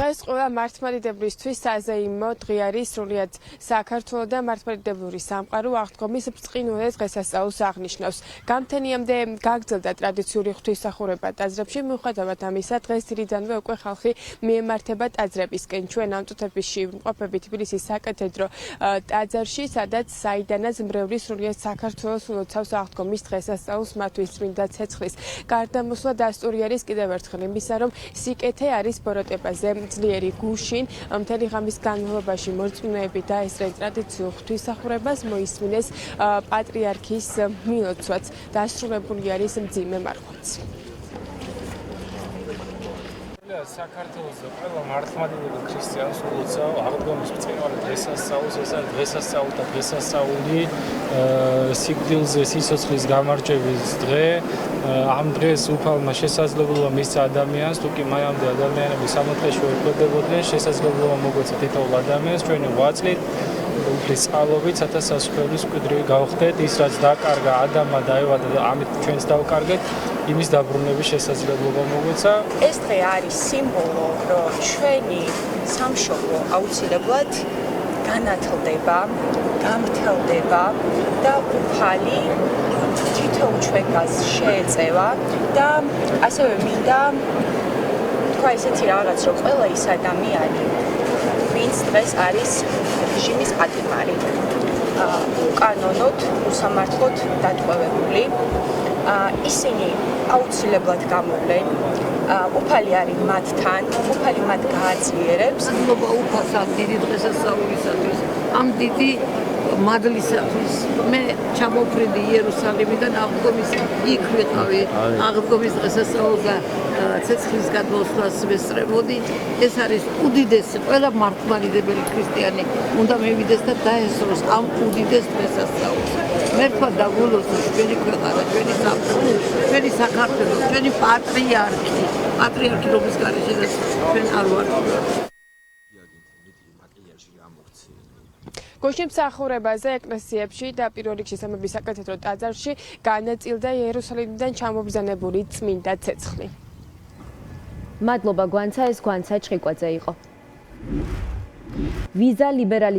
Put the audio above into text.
დღეს ყველა მართლმადიდებლისთვის საზეიმო დღე არის სრულიად საქართველოს და მართლმადიდებლური სამყარო აღდგომის ბრწყინვალე დღესასწაულს აღნიშნავს. გამთენიამდე გაგრძელდა ტრადიციული ღვთისმსახურება ტაძრებში, მიუხედავად ამისა, დღეს ძირითადად უკვე ხალხი მიემართება ტაძრებისკენ. ჩვენ ამ წუთებში ვიმყოფებით თბილისის საკათედრო ტაძარში, სადაც საიდანაც მრევლი სრულიად საქართველოს ულოცავს აღდგომის დღესასწაულს მათთვის წმინდა ცეცხლის გარდამოსვლა დასტური არის კიდევ ერთხელ იმისა, რომ სიკეთე არის ბოროტებაზე ძლიერი გუშინ მთელი ღამის განმავლობაში მორწმუნეები დაესწრნენ ტრადიციულ ღვთისმსახურებას, მოისმინეს პატრიარქის მილოცვაც, დასრულებული არის მძიმე მარხვაც. საქართველოს ყველა მართლმადიდებელ ქრისტიანს ულოცავ აღდგომის ბრწყინვალე დღესასწაულს, ეს არის დღესასწაულთა დღესასწაული, სიკვდილზე სიცოცხლის გამარჯვების დღე. ამ დღეს უფალმა შესაძლებლობა მისცა ადამიანს, თუ კი მანამდე ადამიანები სამოთხეში ვერკვდებოდნენ, შესაძლებლობა მოგვეცა თითოეულ ადამიანს ჩვენი ღვაწლით, უფლის წყალობით, სათა სასუქებლის მკვიდრი გავხდეთ, ის რაც დაკარგა ადამიანმა და ევადა და ამით ჩვენც დავკარგეთ, იმის დაბრუნების შესაძლებლობა მოგვეცა. ეს დღე არის სიმბოლო, რომ ჩვენი სამშობლო აუცილებლად განათლდება, გამრთელდება და უფალი თითოეულ ჩვენგანს შეეწევა და ასევე მინდა თქვა ესეთი რაღაც, რომ ყველა ის ადამიანი, ვინც დღეს არის რეჟიმის პატიმარი, უკანონოდ, უსამართლოდ დატყვევებული, ისინი აუცილებლად გამოვლენ, უფალი არის მათთან, უფალი მათ გააძლიერებს. მადლობა უფალს ამ დიდი დღესასწაულისათვის, ამ დიდი მადლისათვის. მე ჩამოვფრინდი იერუსალიმიდან აღდგომის იქ ვიყავი, აღდგომის დღესასწაულს ცეცხლის გადმოსვლას ვესწრებოდი. ეს არის უდიდესი, ყველა მართლმადიდებელი ქრისტიანი უნდა მივიდეს და დაესწროს ამ უდიდეს დღესასწაულს. მერქვა დაგულოს ჩვენი ქვეყანა, ჩვენი სამშობლო, ჩვენი საქართველო, ჩვენი პატრიარქი რომის გარეშეც ჩვენ არ ვართ. გუშინ მსახურებაზე ეკლესიებში და პირველ რიგში სამების საკათედრო ტაძარში განაწილდა იერუსალიმიდან ჩამობრძანებული წმინდა ცეცხლი. მადლობა გვანცა, ეს გვანცა ჩხიკვაძე იყო. ვიზა ლიბერალიზაცია